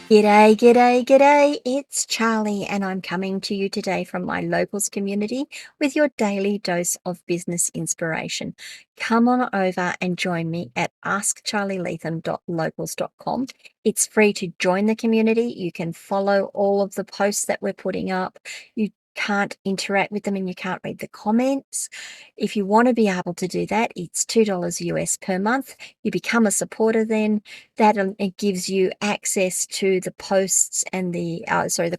G'day, g'day, g'day. It's Charlie, and I'm coming to you today from my locals community with your daily dose of business inspiration. Come on over and join me at askcharlieleetham.locals.com. It's free to join the community. You can follow all of the posts that we're putting up. You can't interact with them and you can't read the comments. If you want to be able to do that, it's $2 US per month. You become a supporter then that it gives you access to the posts and the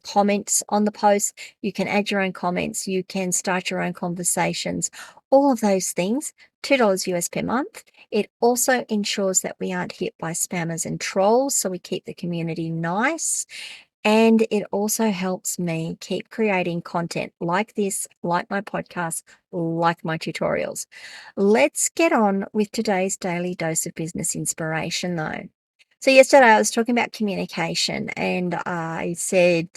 comments on the posts. You can add your own comments. You can start your own conversations. All of those things. $2 US per month. It also ensures that we aren't hit by spammers and trolls, so we keep the community nice. And it also helps me keep creating content like this, like my podcast, like my tutorials. Let's get on with today's daily dose of business inspiration, though. So, yesterday I was talking about communication and I said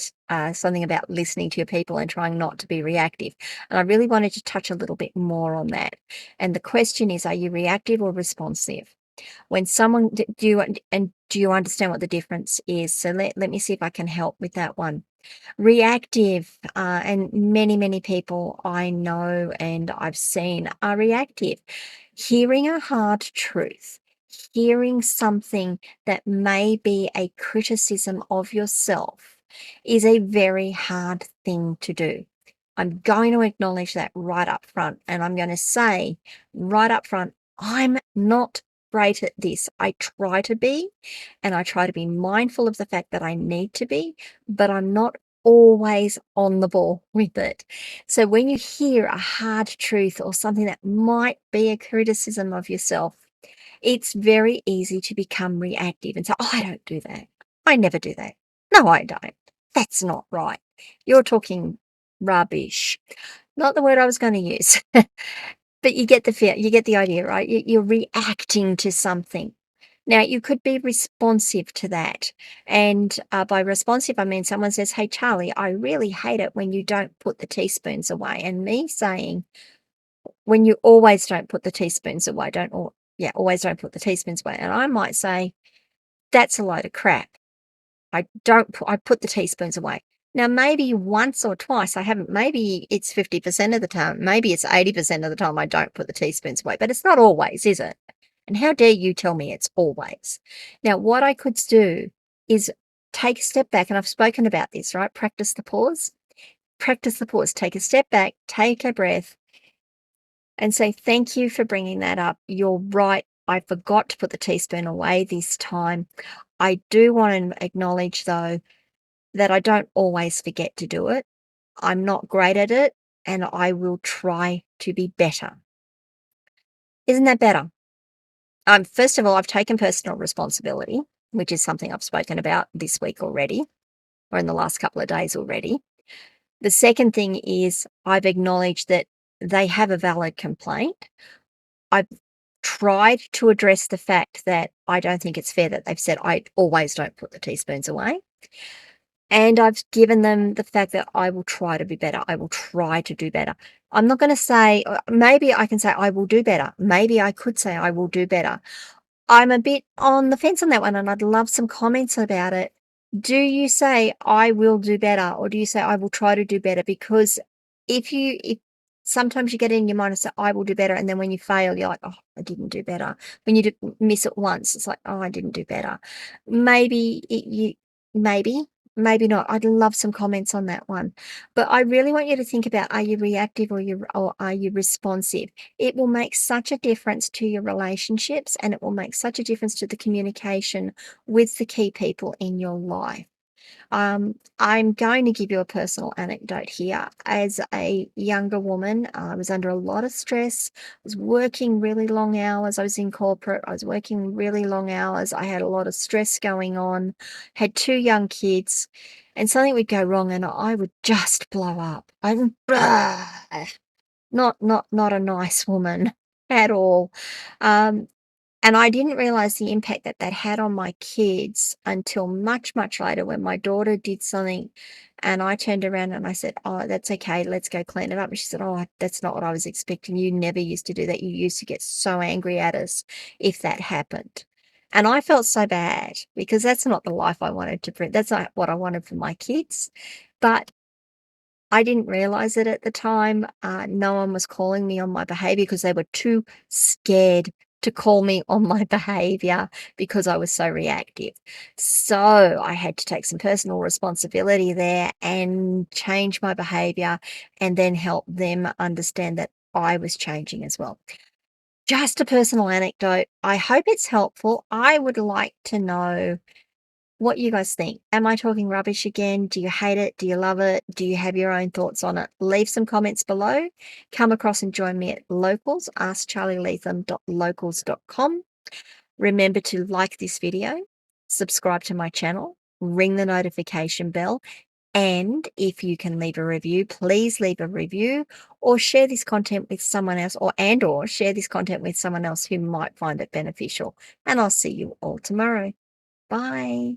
something about listening to your people and trying not to be reactive. And I really wanted to touch a little bit more on that. And the question is, are you reactive or responsive? When someone do you understand what the difference is? So let me see if I can help with that one. Reactive, and many people I know and I've seen are reactive. Hearing a hard truth, hearing something that may be a criticism of yourself is a very hard thing to do. I'm going to acknowledge that right up front. And I'm going to say right up front, I'm not great at this. I try to be, and I try to be mindful of the fact that I need to be, but I'm not always on the ball with it. So when you hear a hard truth or something that might be a criticism of yourself, it's very easy to become reactive and say, oh, I don't do that. I never do that. No, I don't. That's not right. You're talking rubbish. Not the word I was going to use, but you get the feel, you get the idea, right? You're reacting to something. Now, you could be responsive to that. And by responsive, I mean someone says, hey, Charlie, I really hate it when you don't put the teaspoons away. And me saying, when you always don't put the teaspoons away, always don't put the teaspoons away. And I might say, that's a load of crap. I put the teaspoons away. Now, maybe once or twice I haven't, maybe it's 50% of the time, maybe it's 80% of the time I don't put the teaspoons away, but it's not always, is it? And how dare you tell me it's always? Now, what I could do is take a step back, and I've spoken about this, right? Practice the pause. Practice the pause. Take a step back, take a breath, and say, thank you for bringing that up. You're right. I forgot to put the teaspoon away this time. I do want to acknowledge, though, that I don't always forget to do it. I'm not great at it, and I will try to be better. Isn't that better? First of all, I've taken personal responsibility, which is something I've spoken about this week already, or in the last couple of days already. The second thing is I've acknowledged that they have a valid complaint. I've tried to address the fact that I don't think it's fair that they've said I always don't put the teaspoons away. And I've given them the fact that I will try to be better. I will try to do better. I'm not going to say, maybe I can say I will do better. Maybe I could say I will do better. I'm a bit on the fence on that one, and I'd love some comments about it. Do you say I will do better, or do you say I will try to do better? Because if sometimes you get in your mind and say I will do better, and then when you fail, you're like, oh, I didn't do better. When you miss it once, it's like, oh, I didn't do better. Maybe maybe. Maybe not. I'd love some comments on that one. But I really want you to think about, are you reactive or are you responsive? It will make such a difference to your relationships, and it will make such a difference to the communication with the key people in your life. I'm going to give you a personal anecdote here. As a younger woman, I was under a lot of stress. I was working really long hours. I was in corporate. I was working really long hours. I had a lot of stress going on, had two young kids, and something would go wrong and I would just blow up. I'm not a nice woman at all. Um, and I didn't realize the impact that that had on my kids until much later when my daughter did something and I turned around and I said, "Oh, that's okay. Let's go clean it up." And she said, "Oh, that's not what I was expecting. You never used to do that. You used to get so angry at us if that happened." And I felt so bad because that's not the life I wanted to bring. That's not what I wanted for my kids. But I didn't realize it at the time. No one was calling me on my behavior because they were too scared to call me on my behavior because I was so reactive. So I had to take some personal responsibility there and change my behavior and then help them understand that I was changing as well. Just a personal anecdote. I hope it's helpful. I would like to know what you guys think. Am I talking rubbish again? Do you hate it? Do you love it? Do you have your own thoughts on it? Leave some comments below. Come across and join me at Locals, askcharlyleetham.locals.com. Remember to like this video, subscribe to my channel, ring the notification bell, and if you can leave a review, please leave a review or share this content with someone else or share this content with someone else who might find it beneficial. And I'll see you all tomorrow. Bye.